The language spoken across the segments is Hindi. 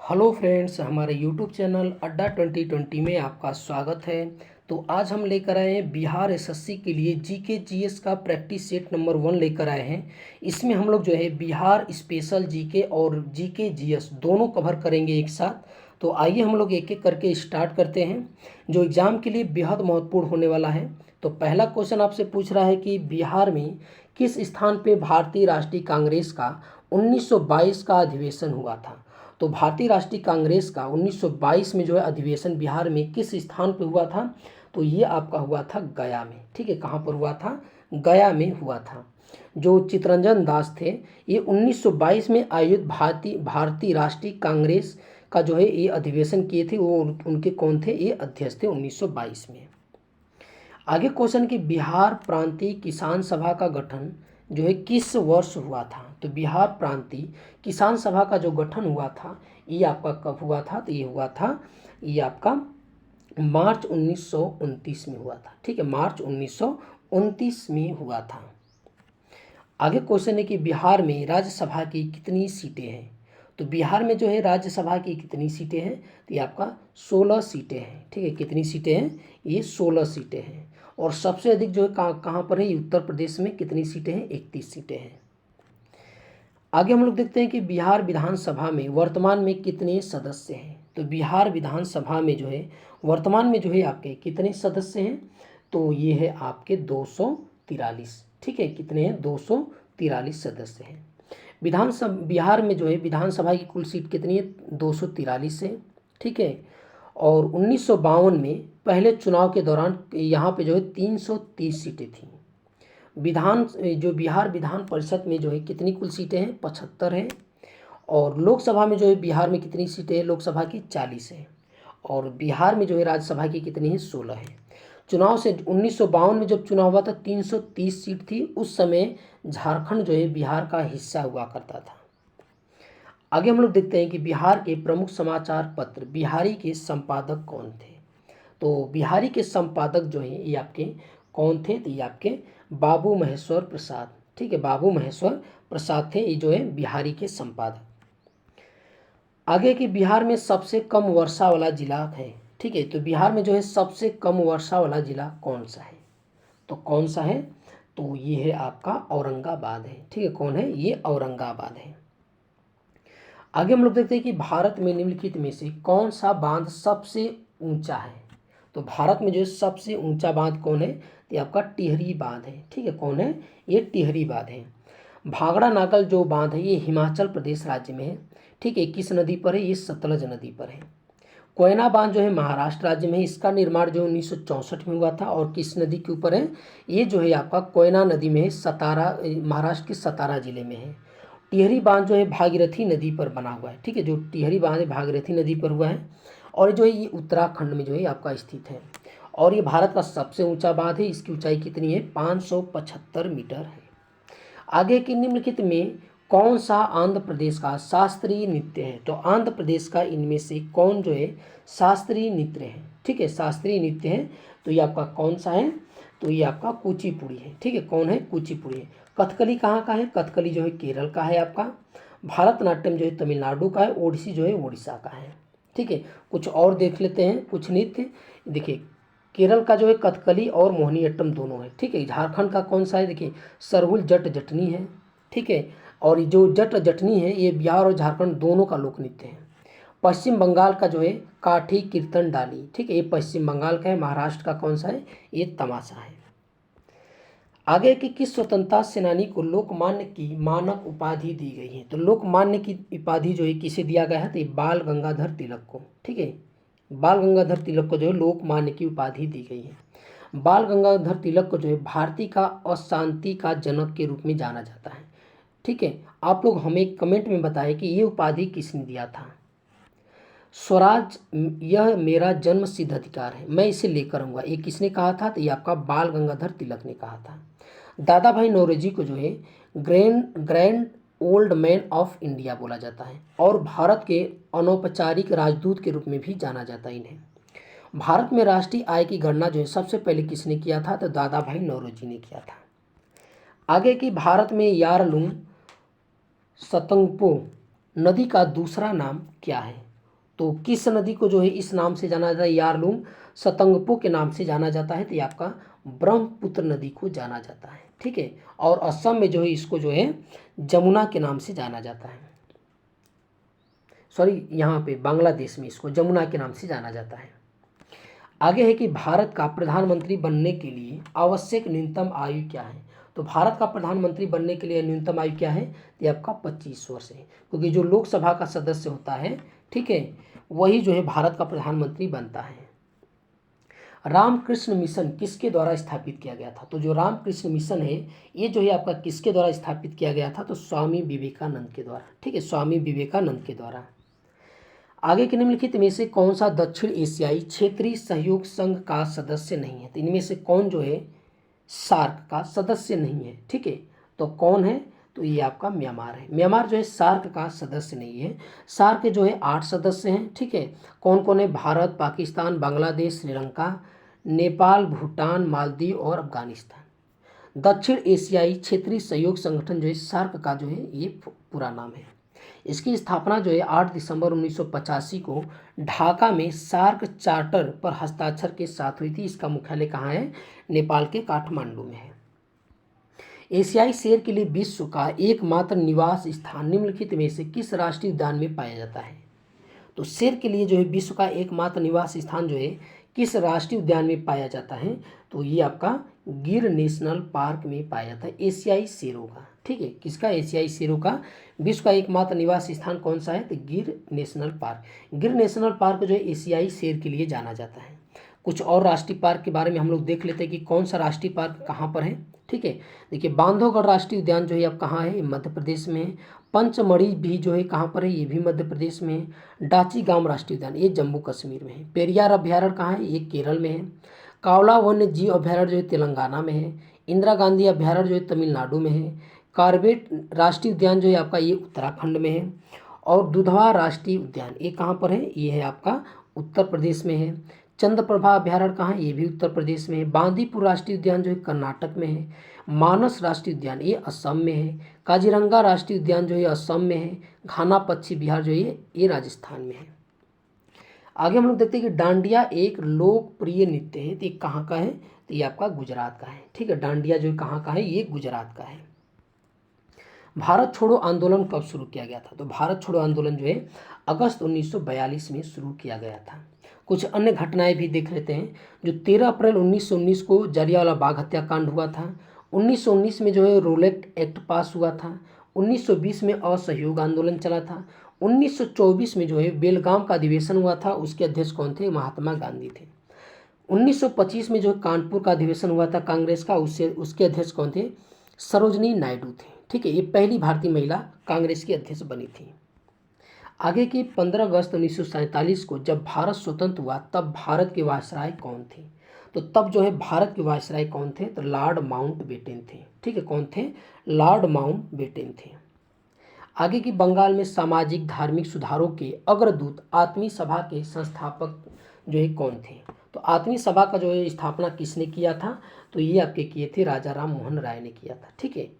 हेलो फ्रेंड्स, हमारे यूट्यूब चैनल अड्डा 2020 में आपका स्वागत है। तो आज हम लेकर आए हैं बिहार एसएससी के लिए जीके जीएस का प्रैक्टिस सेट नंबर 1 लेकर आए हैं। इसमें हम लोग जो है बिहार स्पेशल जीके और जीके जीएस दोनों कवर करेंगे एक साथ। तो आइए हम लोग एक एक करके स्टार्ट करते हैं, जो एग्ज़ाम के लिए बेहद महत्वपूर्ण होने वाला है। तो पहला क्वेश्चन आपसे पूछ रहा है कि बिहार में किस स्थान पे भारतीय राष्ट्रीय कांग्रेस का 1922 का अधिवेशन हुआ था। तो भारतीय राष्ट्रीय कांग्रेस का 1922 में जो है अधिवेशन बिहार में किस स्थान पर हुआ था। तो ये आपका हुआ था गया में। ठीक है, कहाँ पर हुआ था? गया में हुआ था। जो चित्तरंजन दास थे, ये 1922 में आयोजित भारतीय राष्ट्रीय कांग्रेस का जो है ये अधिवेशन किए थे। वो उनके कौन थे? ये अध्यक्ष थे 1922 में। आगे क्वेश्चन कि बिहार प्रांतीय किसान सभा का गठन जो है किस वर्ष हुआ था। तो बिहार प्रांतीय किसान सभा का जो गठन हुआ था ये आपका कब हुआ था? तो ये हुआ था, ये आपका मार्च 1929 में हुआ था। ठीक है, मार्च 1929 में हुआ था। आगे क्वेश्चन है कि बिहार में राज्यसभा की कितनी सीटें हैं। तो बिहार में जो है राज्यसभा की कितनी सीटें हैं? तो ये आपका 16 सीटें हैं। ठीक है, कितनी सीटें हैं? ये 16 सीटें हैं। और सबसे अधिक जो है कहाँ पर है? ये उत्तर प्रदेश में। कितनी सीटें हैं? 31 सीटें हैं। आगे हम लोग देखते हैं कि बिहार विधानसभा में वर्तमान में कितने सदस्य हैं। तो बिहार विधानसभा में जो है वर्तमान में जो है आपके कितने सदस्य हैं? तो ये है आपके 243। ठीक है, कितने हैं? 243 सदस्य हैं। विधानसभा बिहार में जो है विधानसभा की कुल सीट कितनी है? 243 है। ठीक है, और 1952 में पहले चुनाव के दौरान यहाँ पे जो है 330 सीटें थीं। जो बिहार विधान परिषद में जो है कितनी कुल सीटें हैं? 75 हैं। और लोकसभा में जो है बिहार में कितनी सीटें हैं? लोकसभा की 40 है। और बिहार में जो है राज्यसभा की कितनी है? 16 है। चुनाव से 1952 में जब चुनाव हुआ था 330 सीट थी। उस समय झारखंड जो है बिहार का हिस्सा हुआ करता था। आगे हम लोग देखते हैं कि बिहार के प्रमुख समाचार पत्र बिहारी के संपादक कौन थे। तो बिहारी के संपादक जो हैं ये आपके कौन थे? तो ये आपके बाबू महेश्वर प्रसाद। ठीक है, बाबू महेश्वर प्रसाद थे ये जो है बिहारी के संपादक। आगे कि बिहार में सबसे कम वर्षा वाला जिला है। ठीक है, तो बिहार में जो है सबसे कम वर्षा वाला जिला कौन सा है? तो कौन सा है? तो ये है आपका औरंगाबाद है। ठीक है, कौन है? ये औरंगाबाद है। आगे हम लोग देखते हैं कि भारत में निम्नलिखित में से कौन सा बांध सबसे ऊंचा है। तो भारत में जो है सबसे ऊंचा बांध कौन है? तो आपका टिहरी बांध है। ठीक है, कौन है? ये टिहरी बांध है। भाखड़ा नागल जो बांध है ये हिमाचल प्रदेश राज्य में है। ठीक है, किस नदी पर है? ये सतलज नदी पर है। कोयना बांध जो है महाराष्ट्र राज्य में है। इसका निर्माण जो 1964 में हुआ था। और किस नदी के ऊपर है? ये जो है आपका कोयना नदी में है, सतारा, महाराष्ट्र के सतारा जिले में है। टिहरी बांध जो है भागीरथी नदी पर बना हुआ है। ठीक है, जो टिहरी बांध है भागीरथी नदी पर हुआ है। और जो है ये उत्तराखंड में जो है आपका स्थित है। और ये भारत का सबसे ऊंचा बांध है। इसकी ऊंचाई कितनी है? 575 मीटर है। आगे की निम्नलिखित में कौन सा आंध्र प्रदेश का शास्त्रीय नृत्य है। तो आंध्र प्रदेश का इनमें से कौन जो है शास्त्रीय नृत्य है? ठीक है, शास्त्रीय नृत्य है। तो ये आपका कौन सा है? तो ये आपका कुचिपुड़ी है। ठीक है, कौन है? कुचिपुड़ी है। कथकली कहाँ का है? कथकली जो है केरल का है आपका। भारतनाट्यम जो है तमिलनाडु का है। ओडिसी जो है उड़ीसा का है। ठीक है, कुछ और देख लेते हैं कुछ नृत्य। देखिए, केरल का जो है कथकली और मोहिनीअट्टम दोनों है। ठीक है, झारखंड का कौन सा है? देखिए, सरहुल जट जटनी है। ठीक है, और जो जट जटनी है ये बिहार और झारखंड दोनों का लोक नृत्य है। पश्चिम बंगाल का जो है काठी कीर्तन डाली। ठीक है, ये पश्चिम बंगाल का है। महाराष्ट्र का कौन सा है? ये तमाशा है। आगे की किस स्वतंत्रता सेनानी को लोकमान्य की मानक उपाधि दी गई है। तो लोकमान्य की उपाधि जो है किसे दिया गया है? तो ये बाल गंगाधर तिलक को। ठीक है, बाल गंगाधर तिलक को जो है लोकमान्य की उपाधि दी गई है। बाल गंगाधर तिलक को जो है भारतीय का अशांति का जनक के रूप में जाना जाता है। ठीक है, आप लोग हमें कमेंट में बताएं कि ये उपाधि किसने दिया था। स्वराज यह मेरा जन्म सिद्ध अधिकार है, मैं इसे लेकर आऊँगा, ये किसने कहा था? तो ये आपका बाल गंगाधर तिलक ने कहा था। दादा भाई नौरोजी को जो है grand old man of India बोला जाता है। और भारत के अनौपचारिक राजदूत के रूप में भी जाना जाता है इन्हें। भारत में राष्ट्रीय आय की गणना जो है सबसे पहले किसने किया था? तो दादा भाई नौरोजी ने किया था। आगे की भारत में यारलुंग सतंगपो नदी का दूसरा नाम क्या है? तो किस नदी को जो है इस नाम से जाना जाता है, यारलूंग सतंगपो के नाम से जाना जाता है, तो ये आपका ब्रह्मपुत्र नदी को जाना जाता है। ठीक है, और असम में जो है इसको जो है जमुना के नाम से जाना जाता है। सॉरी, यहाँ पे बांग्लादेश में इसको जमुना के नाम से जाना जाता है। आगे है कि भारत का प्रधानमंत्री बनने के लिए आवश्यक न्यूनतम आयु क्या है। तो भारत का प्रधानमंत्री बनने के लिए न्यूनतम आयु क्या है, तो ये आपका 25 वर्ष है, क्योंकि जो लोकसभा का सदस्य होता है, ठीक है, वही जो है भारत का प्रधानमंत्री बनता है। रामकृष्ण मिशन किसके द्वारा स्थापित किया गया था। तो जो रामकृष्ण मिशन है ये जो है आपका किसके द्वारा स्थापित किया गया था, तो स्वामी विवेकानंद के द्वारा। ठीक है, स्वामी विवेकानंद के द्वारा। आगे के निम्नलिखित में से कौन सा दक्षिण एशियाई क्षेत्रीय सहयोग संघ का सदस्य नहीं है। तो इनमें से कौन जो है सार्क का सदस्य नहीं है। ठीक है, तो कौन है, तो ये आपका म्यांमार है। म्यांमार जो है सार्क का सदस्य नहीं है। सार्क के जो है 8 सदस्य हैं। ठीक है, कौन कौन है, भारत, पाकिस्तान, बांग्लादेश, श्रीलंका, नेपाल, भूटान, मालदीव और अफगानिस्तान। दक्षिण एशियाई क्षेत्रीय सहयोग संगठन जो है सार्क का जो है ये पूरा नाम है। इसकी स्थापना जो है 8 दिसंबर 1985 को ढाका में सार्क चार्टर पर हस्ताक्षर के साथ हुई थी। इसका मुख्यालय कहाँ है, नेपाल के काठमांडू में है। एशियाई शेर के लिए विश्व का एकमात्र निवास स्थान निम्नलिखित में से किस राष्ट्रीय उद्यान में पाया जाता है। तो शेर के लिए जो है विश्व का एकमात्र निवास स्थान जो है किस राष्ट्रीय उद्यान में पाया जाता है, तो ये आपका गिर नेशनल पार्क में पाया जाता है, एशियाई शेरों का। ठीक है, किसका, एशियाई शेरों का। विश्व का एकमात्र निवास स्थान कौन सा है, तो गिर नेशनल पार्क। गिर नेशनल पार्क जो है एशियाई शेर के लिए जाना जाता है। कुछ और राष्ट्रीय पार्क के बारे में हम लोग देख लेते हैं कि कौन सा राष्ट्रीय पार्क कहाँ पर है। ठीक है, देखिए बांधवगढ़ राष्ट्रीय उद्यान जो है अब कहाँ है, मध्य प्रदेश में है। पंचमढ़ी भी जो है कहाँ पर है, ये भी मध्य प्रदेश में है। डाचीगाम राष्ट्रीय उद्यान ये जम्मू कश्मीर में है। पेरियार अभ्यारण्य कहाँ है, ये केरल में है। कावला वन्य जीव अभ्यारण्य जो है तेलंगाना में है। इंदिरा गांधी अभ्यारण्य जो है तमिलनाडु में है। कार्बेट राष्ट्रीय उद्यान जो है आपका ये उत्तराखंड में है। और दुधवा राष्ट्रीय उद्यान ये कहाँ पर है, ये है आपका उत्तर प्रदेश में है। चंद्रप्रभा अभ्यारण्य कहाँ है, ये भी उत्तर प्रदेश में है। बांदीपुर राष्ट्रीय उद्यान जो है कर्नाटक में है। मानस राष्ट्रीय उद्यान ये असम में है। काजीरंगा राष्ट्रीय उद्यान जो है असम में है। घाना पक्षी विहार जो है ये राजस्थान में है। आगे हम लोग देखते हैं कि डांडिया एक लोकप्रिय नृत्य है, तो ये कहाँ का है, तो ये आपका गुजरात का है। ठीक है, डांडिया जो है कहाँ का है, ये गुजरात का है। भारत छोड़ो आंदोलन कब शुरू किया गया था, तो भारत छोड़ो आंदोलन जो है अगस्त 1942 में शुरू किया गया था। कुछ अन्य घटनाएं भी देख लेते हैं। जो 13 अप्रैल 1919 को जलियांवाला बाग हत्याकांड हुआ था। 1919 में जो है रोलेट एक्ट पास हुआ था। 1920 में असहयोग आंदोलन चला था। 1924 में जो है बेलगाम का अधिवेशन हुआ था, उसके अध्यक्ष कौन थे, महात्मा गांधी थे। 1925 में जो है कानपुर का अधिवेशन हुआ था कांग्रेस का, उसके अध्यक्ष कौन थे, सरोजनी नायडू थे। ठीक है, ये पहली भारतीय महिला कांग्रेस की अध्यक्ष बनी थी। आगे की 15 अगस्त 1947 को जब भारत स्वतंत्र हुआ तब भारत के वायसराय कौन थे, तो तब जो है भारत के वायसराय कौन थे, तो लॉर्ड माउंटबेटन थे। ठीक है, कौन थे, लॉर्ड माउंटबेटन थे। आगे की बंगाल में सामाजिक धार्मिक सुधारों के अग्रदूत आत्मीय सभा के संस्थापक जो है कौन थे, तो आत्मीय सभा का जो है स्थापना किसने किया था, तो ये आपके किए थे राजा राम मोहन राय ने किया था। ठीक है,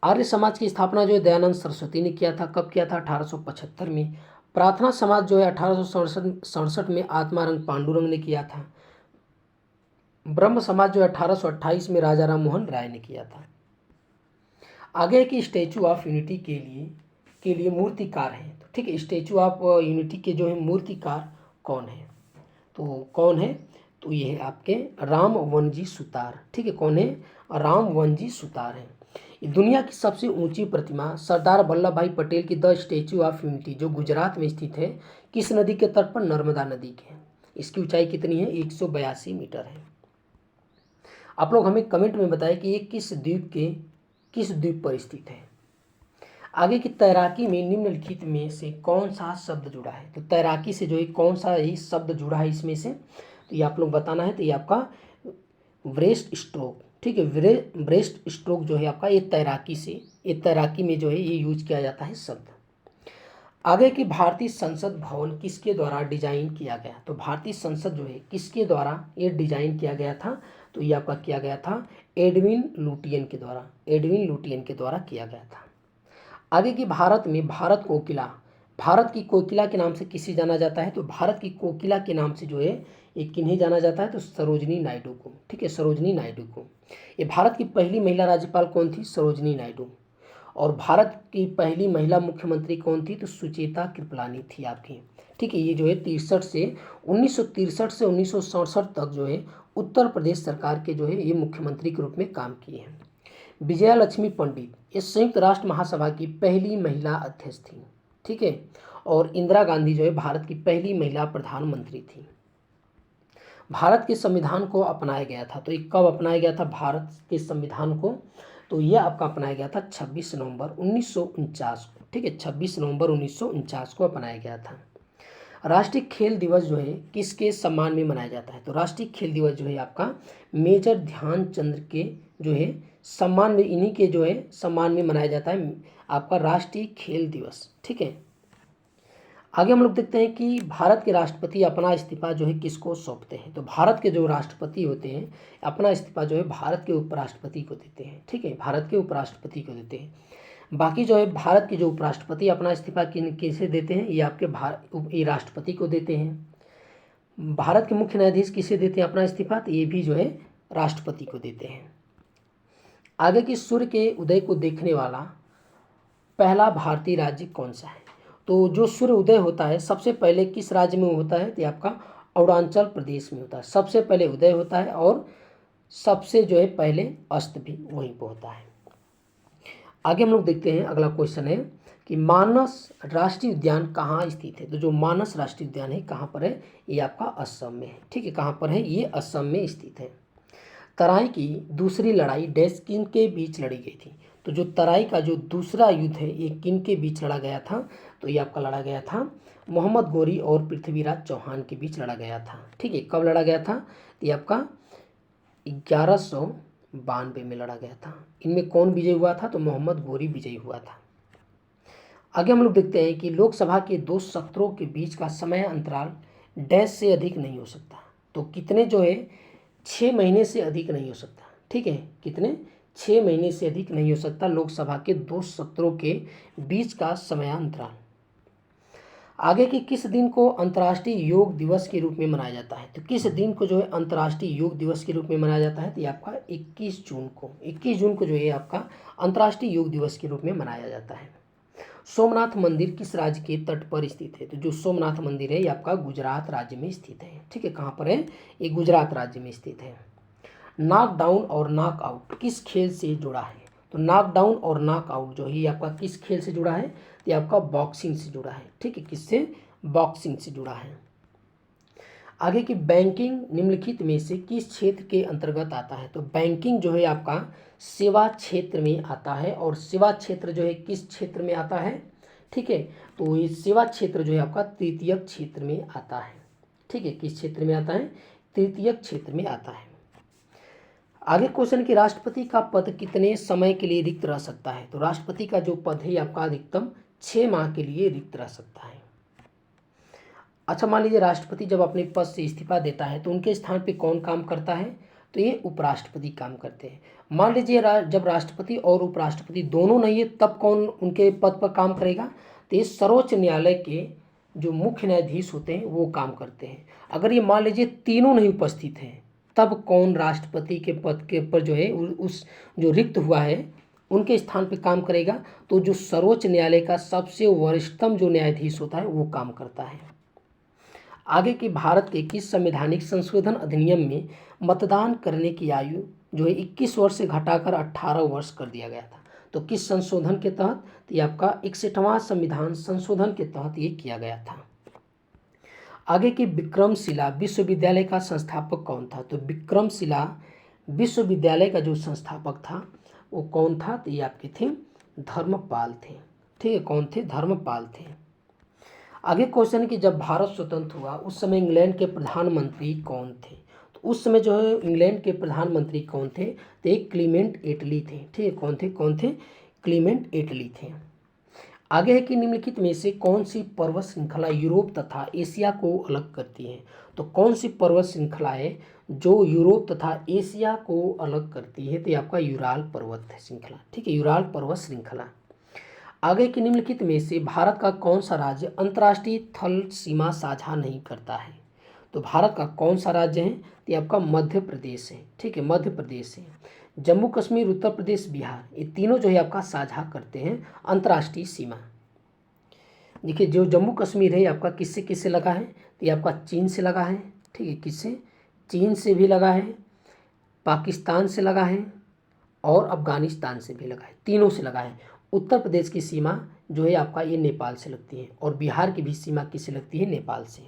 आर्य समाज की स्थापना जो है दयानंद सरस्वती ने किया था। कब किया था, 1875 में। प्रार्थना समाज जो है 1867 में आत्मारंग पांडुरंग ने किया था। ब्रह्म समाज जो है 1828 में राजा राम मोहन राय ने किया था। आगे की स्टैचू ऑफ यूनिटी के लिए मूर्तिकार हैं, तो ठीक है, स्टैचू ऑफ यूनिटी के जो है मूर्तिकार कौन है, तो कौन है, तो ये है आपके राम वनजी सुतार। ठीक है, कौन है, राम वनजी सुतार है। दुनिया की सबसे ऊंची प्रतिमा सरदार वल्लभ भाई पटेल की द स्टैचू ऑफ यूनिटी जो गुजरात में स्थित है, किस नदी के तट पर, नर्मदा नदी के। इसकी ऊंचाई कितनी है, 182 मीटर है। आप लोग हमें कमेंट में बताएं कि ये किस द्वीप पर स्थित है। आगे की तैराकी में निम्नलिखित में से कौन सा शब्द जुड़ा है, तो तैराकी से जो है कौन सा ही शब्द जुड़ा है इसमें से, तो ये आप लोग बताना है। तो ये आपका ब्रेस्ट स्ट्रोक। ठीक है, ब्रेस्ट स्ट्रोक जो है आपका ये तैराकी में जो है ये यूज किया जाता है शब्द। आगे की भारतीय संसद भवन किसके द्वारा डिजाइन किया गया, तो भारतीय संसद जो है किसके द्वारा ये डिजाइन किया गया था, तो ये आपका किया गया था एडविन लुटियन के द्वारा किया गया था। आगे की भारत में भारत कोकिला भारत की कोकिला के नाम से किसे जाना जाता है? तो भारत की कोकिला के नाम से जो है ये किन्हें जाना जाता है? तो सरोजिनी नायडू को। ठीक है, सरोजिनी नायडू को। ये भारत की पहली महिला राज्यपाल कौन थी? सरोजिनी नायडू। और भारत की पहली महिला मुख्यमंत्री कौन थी? तो सुचेता कृपलानी थी आपकी। ठीक है, ये जो है 1963 से 1967 तक जो है उत्तर प्रदेश सरकार के जो है ये मुख्यमंत्री के रूप में काम किए हैं। विजया लक्ष्मी पंडित ये संयुक्त राष्ट्र महासभा की पहली महिला अध्यक्ष थी। ठीक है, और इंदिरा गांधी जो है भारत की पहली महिला प्रधानमंत्री थी। भारत के संविधान को अपनाया गया था, तो ये कब अपनाया गया था भारत के संविधान को? तो यह आपका अपनाया गया था 26 नवंबर 1949 को। ठीक है, 26 नवंबर 1949 को अपनाया गया था। राष्ट्रीय खेल दिवस जो है किसके सम्मान में मनाया जाता है? तो राष्ट्रीय खेल दिवस जो है आपका मेजर ध्यानचंद के जो है सम्मान में, इन्हीं के जो है सम्मान में मनाया जाता है आपका राष्ट्रीय खेल दिवस। ठीक है, आगे हम लोग देखते हैं कि भारत के राष्ट्रपति अपना इस्तीफा जो है किसको सौंपते हैं? तो भारत के जो राष्ट्रपति होते हैं अपना इस्तीफा जो है भारत के उपराष्ट्रपति को देते हैं। ठीक है, भारत के उपराष्ट्रपति को देते हैं। बाकी जो है भारत के जो उपराष्ट्रपति अपना इस्तीफा किसे देते हैं? ये आपके ये राष्ट्रपति को देते हैं। भारत के मुख्य न्यायाधीश किसे देते हैं अपना इस्तीफा? तो ये भी जो है राष्ट्रपति को देते हैं। आगे की सूर्य के उदय को देखने वाला पहला भारतीय राज्य कौन सा है? तो जो सूर्य उदय होता है सबसे पहले किस राज्य में होता है? तो ये आपका अरुणाचल प्रदेश में होता है। सबसे पहले उदय होता है और सबसे जो है पहले अस्त भी वहीं पर होता है। आगे हम लोग देखते हैं, अगला क्वेश्चन है कि मानस राष्ट्रीय उद्यान कहाँ स्थित है? तो जो मानस राष्ट्रीय उद्यान है कहाँ पर है? ये आपका असम में है। ठीक है, कहाँ पर है? ये असम में स्थित है। तराई की दूसरी लड़ाई डैश किन के बीच लड़ी गई थी? तो जो तराई का जो दूसरा युद्ध है ये किन के बीच लड़ा गया था? तो ये आपका लड़ा गया था मोहम्मद गौरी और पृथ्वीराज चौहान के बीच लड़ा गया था। ठीक है, कब लड़ा गया था? तो ये आपका 1192 में लड़ा गया था। इनमें कौन विजय हुआ था? तो मोहम्मद गौरी विजयी हुआ था। आगे हम लोग देखते हैं कि लोकसभा के 2 सत्रों के बीच का समय अंतराल डैश से अधिक नहीं हो सकता। तो कितने जो है 6 महीने से अधिक नहीं हो सकता। ठीक है, कितने? 6 महीने से अधिक नहीं हो सकता लोकसभा के 2 सत्रों के बीच का समयांतराल। आगे की किस दिन को अंतर्राष्ट्रीय योग दिवस के रूप में मनाया जाता है? तो किस दिन को जो है अंतर्राष्ट्रीय योग दिवस के रूप में मनाया जाता है? तो ये आपका 21 जून को। 21 जून को जो है आपका अंतर्राष्ट्रीय योग दिवस के रूप में मनाया जाता है। सोमनाथ मंदिर किस राज्य के तट पर स्थित है? तो जो सोमनाथ मंदिर है ये आपका गुजरात राज्य में स्थित है। ठीक है, कहाँ पर है? ये गुजरात राज्य में स्थित है। नॉकडाउन और नॉकआउट किस खेल से जुड़ा है? तो नॉकडाउन और नॉकआउट जो है ये आपका किस खेल से जुड़ा है? तो ये आपका बॉक्सिंग से जुड़ा है। ठीक है, किससे? बॉक्सिंग से जुड़ा है। आगे की बैंकिंग निम्नलिखित में से किस क्षेत्र के अंतर्गत आता है? तो बैंकिंग जो है आपका सेवा क्षेत्र में आता है। और सेवा क्षेत्र जो है किस क्षेत्र में आता है? ठीक है, तो ये सेवा क्षेत्र जो है आपका तृतीयक क्षेत्र में आता है। ठीक है, किस क्षेत्र में आता है? तृतीयक क्षेत्र में आता है। आगे क्वेश्चन कि राष्ट्रपति का पद कितने समय के लिए रिक्त रह सकता है? तो राष्ट्रपति का जो पद है आपका अधिकतम 6 माह के लिए रिक्त रह सकता है। अच्छा, मान लीजिए राष्ट्रपति जब अपने पद से इस्तीफा देता है तो उनके स्थान पे कौन काम करता है? तो ये उपराष्ट्रपति काम करते हैं। मान लीजिए जब राष्ट्रपति और उपराष्ट्रपति दोनों नहीं है तब कौन उनके पद पर काम करेगा? तो ये सर्वोच्च न्यायालय के जो मुख्य न्यायाधीश होते हैं वो काम करते हैं। अगर ये मान लीजिए तीनों नहीं उपस्थित हैं तब कौन राष्ट्रपति के पद के ऊपर जो है उस जो रिक्त हुआ है उनके स्थान पे काम करेगा? तो जो सर्वोच्च न्यायालय का सबसे वरिष्ठतम जो न्यायाधीश होता है वो काम करता है। आगे की भारत के किस संवैधानिक संशोधन अधिनियम में मतदान करने की आयु जो है 21 वर्ष से घटाकर 18 वर्ष कर दिया गया था? तो किस संशोधन के तहत? तो ये आपका 61वां संविधान संशोधन के तहत ये किया गया था। आगे की विक्रमशिला विश्वविद्यालय का संस्थापक कौन था? तो विक्रमशिला विश्वविद्यालय का जो संस्थापक था वो कौन था? तो ये आपके थे धर्मपाल थे। ठीक है, कौन थे? धर्मपाल थे। आगे क्वेश्चन है कि जब भारत स्वतंत्र हुआ उस समय इंग्लैंड के प्रधानमंत्री कौन थे? तो उस समय जो है इंग्लैंड के प्रधानमंत्री कौन थे? तो एक क्लीमेंट एटली थे। ठीक है, कौन थे? कौन थे? क्लीमेंट एटली थे। आगे है कि निम्नलिखित में से कौन सी पर्वत श्रृंखला यूरोप तथा एशिया को अलग करती है? तो कौन सी पर्वत श्रृंखला है जो यूरोप तथा एशिया को अलग करती है? तो ये आपका यूराल पर्वत श्रृंखला। ठीक है, यूराल पर्वत श्रृंखला। आगे की निम्नलिखित में से भारत का कौन सा राज्य अंतर्राष्ट्रीय थल सीमा साझा नहीं करता है? तो भारत का कौन सा राज्य है? तो ये आपका मध्य प्रदेश है। ठीक है, मध्य प्रदेश है। जम्मू कश्मीर, उत्तर प्रदेश, बिहार, ये तीनों जो है आपका साझा करते हैं अंतर्राष्ट्रीय सीमा। देखिए, जो जम्मू कश्मीर है ये आपका किससे किससे लगा है? तो ये आपका चीन से लगा है। ठीक है, किससे? चीन से भी लगा है, पाकिस्तान से लगा है और अफगानिस्तान से भी लगा है, तीनों से लगा है। उत्तर प्रदेश की सीमा जो है आपका ये नेपाल से लगती है और बिहार की भी सीमा किससे लगती है? नेपाल से।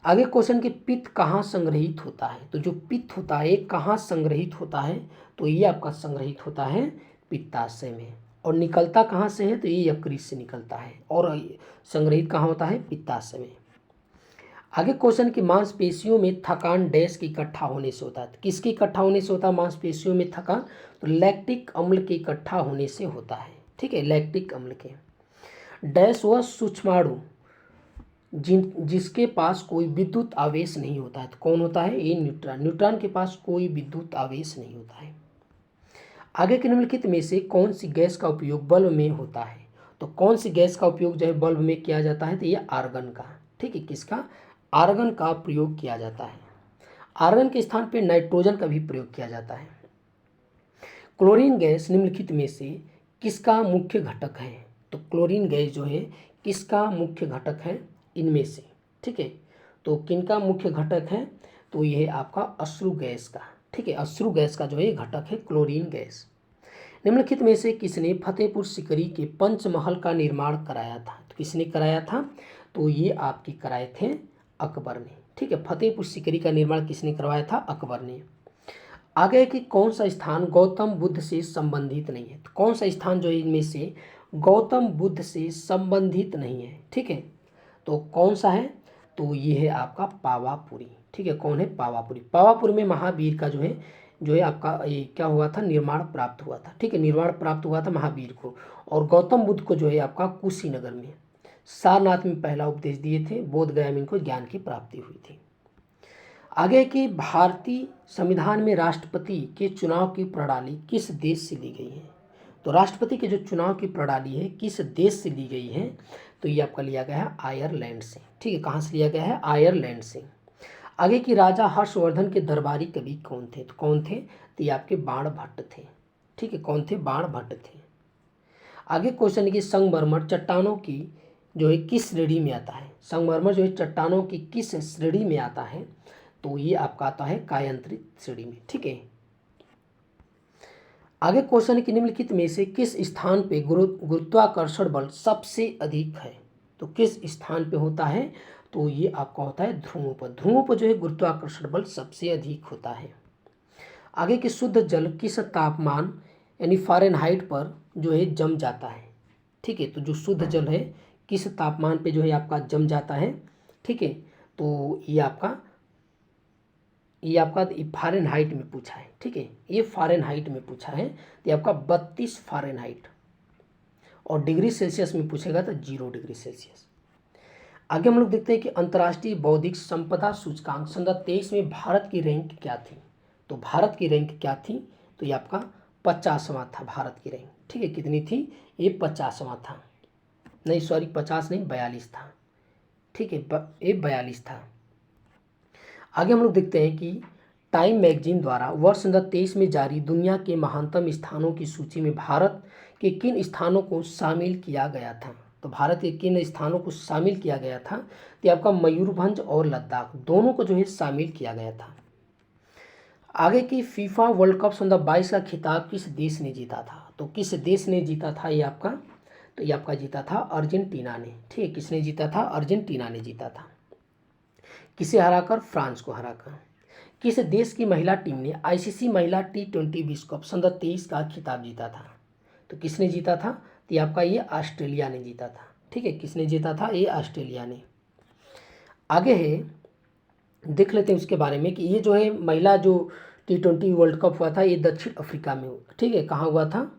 आगे क्वेश्चन कि पित्त कहाँ संग्रहित होता है? तो जो पित्त होता है कहाँ संग्रहित होता है? तो ये आपका संग्रहित होता है पित्ताशय में। और निकलता कहाँ से है? तो ये यकृत से निकलता है और संग्रहित कहाँ होता है? पित्ताशय में। आगे क्वेश्चन कि मांसपेशियों में थकान डैश की इकट्ठा होने से होता है। तो किसके इकट्ठा होने से होता है मांसपेशियों में थकान? तो लैक्टिक अम्ल के इकट्ठा होने से होता है। ठीक है, लैक्टिक अम्ल के। डैश वह सूक्ष्माणु जिसके पास कोई विद्युत आवेश नहीं होता है। तो कौन होता है? ये न्यूट्रॉन। न्यूट्रॉन के पास कोई विद्युत आवेश नहीं होता है। आगे के निम्नलिखित में से कौन सी गैस का उपयोग बल्ब में होता है? तो कौन सी गैस का उपयोग जो है बल्ब में किया जाता है? तो ये आर्गन का। ठीक है, किसका? आर्गन का प्रयोग किया जाता है। आर्गन के स्थान पर नाइट्रोजन का भी प्रयोग किया जाता है। क्लोरीन गैस निम्नलिखित में से किसका मुख्य घटक है? तो क्लोरीन गैस जो है किसका मुख्य घटक है इनमें से? ठीक है, तो किनका मुख्य घटक है? तो यह आपका अश्रु गैस का। ठीक है, अश्रु गैस का जो है घटक है क्लोरीन गैस। निम्नलिखित में से किसने फतेहपुर सीकरी के पंचमहल का निर्माण कराया था? तो किसने कराया था? तो ये आपके कराए थे अकबर ने। ठीक है, फतेहपुर सीकरी का निर्माण किसने करवाया था? अकबर ने। आगे कि कौन सा स्थान गौतम बुद्ध से संबंधित नहीं है? तो कौन सा स्थान जो है इनमें से गौतम बुद्ध से संबंधित नहीं है? ठीक है, तो कौन सा है? तो ये है आपका पावापुरी। ठीक है, कौन है? पावापुरी। पावापुरी में महावीर का जो है आपका ये क्या हुआ था? निर्माण प्राप्त हुआ था। ठीक है, निर्माण प्राप्त हुआ था महावीर को। और गौतम बुद्ध को जो है आपका कुशीनगर में सारनाथ में पहला उपदेश दिए थे। बोध गया में इनको ज्ञान की प्राप्ति हुई थी। आगे कि भारतीय संविधान में राष्ट्रपति के चुनाव की प्रणाली किस देश से ली गई है? तो राष्ट्रपति के जो चुनाव की प्रणाली है किस देश से ली गई है? तो ये आपका लिया गया है आयरलैंड से। ठीक है, कहाँ से लिया गया है? आयरलैंड से। आगे की राजा हर्षवर्धन के दरबारी कवि कौन थे? तो कौन थे? तो ये आपके बाणभट्ट थे। ठीक है, कौन थे? बाणभट्ट थे। आगे क्वेश्चन है कि संगमरमर चट्टानों की जो है किस श्रेणी में आता है? संगमरमर जो है चट्टानों की किस श्रेणी में आता है? तो ये आपका आता है कायांतरित श्रेणी में। ठीक है, आगे क्वेश्चन है कि निम्नलिखित में से किस स्थान पे गुरुत्वाकर्षण बल सबसे अधिक है? तो किस स्थान पे होता है? तो ये आपका होता है ध्रुवों पर। ध्रुवों पर जो है गुरुत्वाकर्षण बल सबसे अधिक होता है। आगे कि शुद्ध जल किस तापमान यानी फ़ारेनहाइट पर जो है जम जाता है? ठीक है, तो जो शुद्ध जल है किस तापमान पे जो है आपका जम जाता है? ठीक है, तो ये आपका फ़ारेनहाइट में पूछा है। ठीक है, ये फ़ारेनहाइट में पूछा है तो ये आपका 32 फ़ारेनहाइट। और डिग्री सेल्सियस में पूछेगा तो 0 डिग्री सेल्सियस। आगे हम लोग देखते हैं कि अंतर्राष्ट्रीय बौद्धिक संपदा सूचकांक सन 2023 में भारत की रैंक क्या थी? तो भारत की रैंक क्या थी? तो ये आपका 50वां था भारत की रैंक। ठीक है, कितनी थी? ये 50वां था। नहीं सॉरी, 50 नहीं, 42 था। ठीक है, ये 42 था। आगे हम लोग देखते हैं कि टाइम मैगजीन द्वारा वर्ष 2023 में जारी दुनिया के महानतम स्थानों की सूची में भारत के किन स्थानों को शामिल किया गया था? तो भारत के किन स्थानों को शामिल किया गया था? तो आपका मयूरभंज और लद्दाख दोनों को जो है शामिल किया गया था। आगे की फीफा वर्ल्ड कप 2022 का खिताब किस देश ने जीता था? तो किस देश ने जीता था ये आपका? तो ये आपका जीता था अर्जेंटीना ने। ठीक है, किसने जीता था? अर्जेंटीना ने जीता था। किसे हराकर? फ्रांस को हराकर। किस देश की महिला टीम ने आईसीसी महिला T20 विश्व कप सन 2023 का खिताब जीता था? तो किसने जीता था? तो ये आपका ये ऑस्ट्रेलिया ने जीता था। ठीक है, किसने जीता था? ये ऑस्ट्रेलिया ने। आगे है देख लेते हैं उसके बारे में कि ये जो है महिला जो T20 वर्ल्ड कप हुआ था ये दक्षिण अफ्रीका में हुआ। ठीक है, कहाँ हुआ था?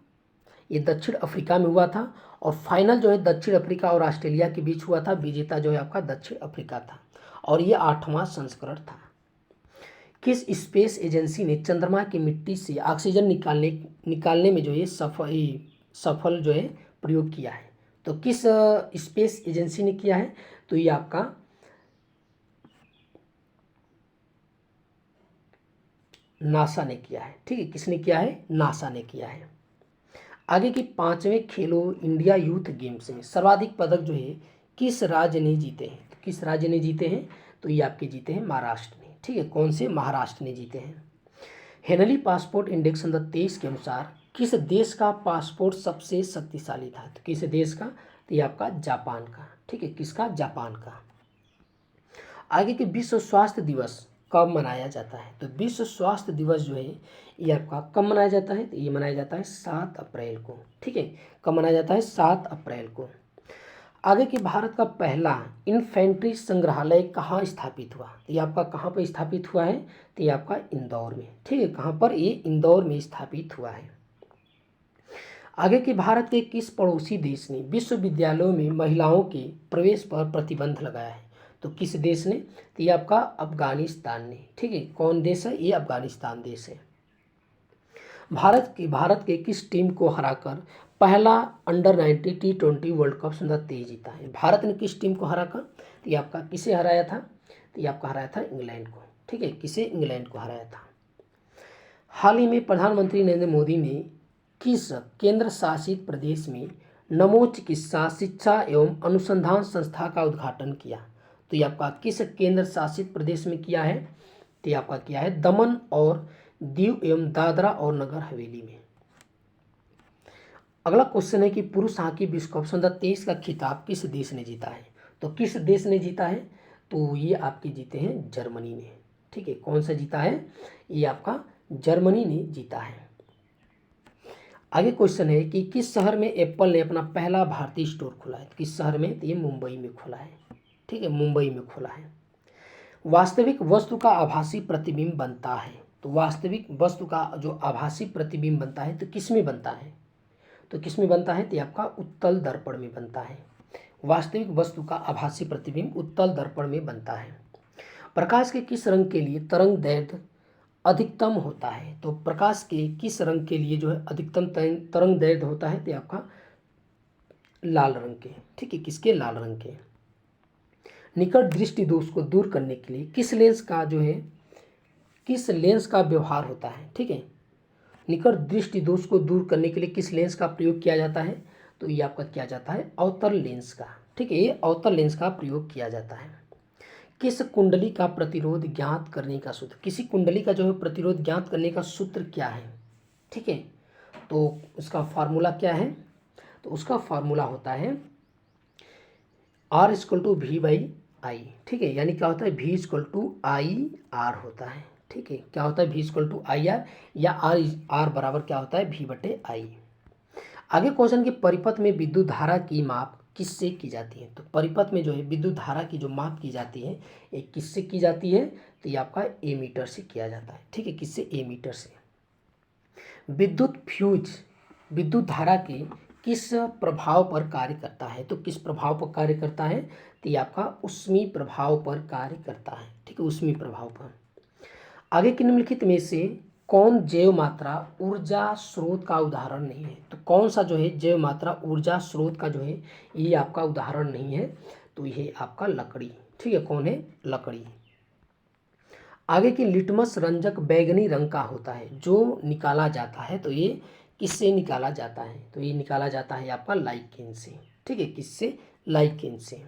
ये दक्षिण अफ्रीका में हुआ था। और फाइनल जो है दक्षिण अफ्रीका और ऑस्ट्रेलिया के बीच हुआ था। विजेता जो है आपका दक्षिण अफ्रीका था और ये 8वां संस्करण था। किस स्पेस एजेंसी ने चंद्रमा की मिट्टी से ऑक्सीजन निकालने में जो है सफल जो है प्रयोग किया है। तो किस स्पेस एजेंसी ने किया है? तो ये आपका नासा ने किया है। ठीक है, किसने किया है? नासा ने किया है। आगे की 5वें खेलो इंडिया यूथ गेम्स में सर्वाधिक पदक जो है किस राज्य ने जीते हैं? तो किस राज्य ने जीते हैं? तो ये आपके जीते हैं महाराष्ट्र ने। ठीक है, कौन से? महाराष्ट्र ने जीते हैं। हेनली पासपोर्ट इंडेक्स 2023 के अनुसार किस देश का पासपोर्ट सबसे शक्तिशाली था? तो किस देश का? तो ये आपका जापान का। ठीक है, किसका? जापान का। आगे के विश्व स्वास्थ्य दिवस कब मनाया जाता है? तो विश्व स्वास्थ्य दिवस जो है ये आपका कब मनाया जाता है? तो ये मनाया जाता है 7 अप्रैल को। ठीक है, कब मनाया जाता है? 7 अप्रैल को। आगे के भारत का पहला इन्फेंट्री संग्रहालय कहाँ स्थापित हुआ? तो ये आपका कहाँ पर स्थापित हुआ है? तो ये आपका इंदौर में। ठीक है, कहाँ पर? ये इंदौर में स्थापित हुआ है। आगे के भारत के किस पड़ोसी देश ने विश्वविद्यालयों में महिलाओं के प्रवेश पर प्रतिबंध लगाया है? तो किस देश ने? तो ये आपका अफगानिस्तान ने। ठीक है, कौन देश है? ये अफगानिस्तान देश है। भारत के किस टीम को हराकर पहला अंडर-19 T20 वर्ल्ड कप 2023 जीता है? भारत ने किस टीम को हराकर? तो ये आपका किसे हराया था? तो ये आपका हराया था इंग्लैंड को। ठीक है, किसे? इंग्लैंड को हराया था। हाल ही में प्रधानमंत्री नरेंद्र मोदी ने किस केंद्र शासित प्रदेश में नमो चिकित्सा शिक्षा एवं अनुसंधान संस्था का उद्घाटन किया? तो ये आपका किस केंद्र शासित प्रदेश में किया है? तो ये आपका किया है दमन और दीव एवं दादरा और नगर हवेली में। अगला क्वेश्चन है कि पुरुष हॉकी विश्व कप 2023 का खिताब किस देश ने जीता है? तो किस देश ने जीता है? तो ये आपके जीते हैं जर्मनी ने। ठीक है, कौन सा जीता है? ये आपका जर्मनी ने जीता है। आगे क्वेश्चन है कि किस शहर में एप्पल ने अपना पहला भारतीय स्टोर खोला है? तो किस शहर में? तो ये मुंबई में खोला है। ठीक है, मुंबई में खोला है। वास्तविक वस्तु का आभासी प्रतिबिंब बनता है। तो वास्तविक वस्तु का जो आभासी प्रतिबिंब बनता है तो किस में बनता है? तो किस में बनता है? तो ये आपका उत्तल दर्पण में बनता है। वास्तविक वस्तु का आभासी प्रतिबिंब उत्तल दर्पण में बनता है। प्रकाश के किस रंग के लिए तरंग दैर्ध्य अधिकतम होता है? तो प्रकाश के किस रंग के लिए जो है अधिकतम तरंग दैर्ध्य होता है? तो आपका लाल रंग के। ठीक है, किसके? लाल रंग के। निकट दृष्टि दोष को दूर करने के लिए किस लेंस का जो है किस लेंस का व्यवहार होता है? ठीक है, निकट दृष्टि दोष को दूर करने के लिए किस लेंस का प्रयोग किया जाता है? तो ये आपका किया जाता है अवतल लेंस का। ठीक है, ये अवतल लेंस का प्रयोग किया जाता है। किस कुंडली का प्रतिरोध ज्ञात करने का सूत्र? किसी कुंडली का जो है प्रतिरोध ज्ञात करने का सूत्र क्या है? ठीक है, तो उसका फार्मूला क्या है? तो उसका फार्मूला होता है R=V/I। ठीक है, यानी क्या होता है? V=I/R होता है। ठीक है, क्या होता है? V=I/R या R बराबर क्या होता है? V/I। आगे क्वेश्चन के परिपथ में विद्युत धारा की माप किससे की जाती है? तो परिपथ में जो है विद्युत धारा की जो माप की जाती है ये किससे की जाती है? तो ये आपका एमीटर से किया जाता है। ठीक है, किससे? एमीटर से। विद्युत फ्यूज विद्युत धारा के किस प्रभाव पर कार्य करता है? तो किस प्रभाव पर कार्य करता है? तो ये आपका ऊष्मीय प्रभाव पर कार्य करता है। ठीक है, ऊष्मीय प्रभाव पर। आगे के निम्नलिखित में से कौन जैव मात्रा ऊर्जा स्रोत का उदाहरण नहीं है? तो कौन सा जो है जैव मात्रा ऊर्जा स्रोत का जो है ये आपका उदाहरण नहीं है? तो ये आपका लकड़ी। ठीक है, कौन है? लकड़ी। आगे की लिटमस रंजक बैंगनी रंग का होता है जो निकाला जाता है, तो ये किससे निकाला जाता है? तो ये निकाला जाता है आपका लाइकेन से। ठीक है, किससे? लाइकेन से।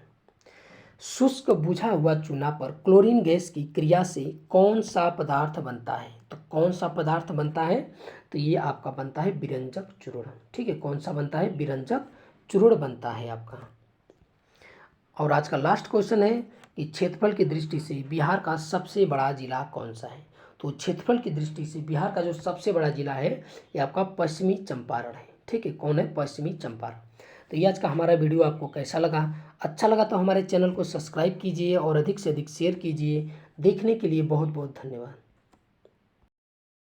शुष्क बुझा हुआ चूना पर क्लोरीन गैस की क्रिया से कौन सा पदार्थ बनता है? तो कौन सा पदार्थ बनता है? तो ये आपका बनता है विरंजक चूर्ण। ठीक है, कौन सा बनता है? विरंजक चूर्ण बनता है आपका। और आज का लास्ट क्वेश्चन है कि क्षेत्रफल की दृष्टि से बिहार का सबसे बड़ा जिला कौन सा है? तो क्षेत्रफल की दृष्टि से बिहार का जो सबसे बड़ा जिला है ये आपका पश्चिमी चंपारण है। ठीक है, कौन है? पश्चिमी चंपारण। तो ये आज का हमारा वीडियो आपको कैसा लगा? अच्छा लगा तो हमारे चैनल को सब्सक्राइब कीजिए और अधिक से अधिक शेयर कीजिए। देखने के लिए बहुत बहुत धन्यवाद।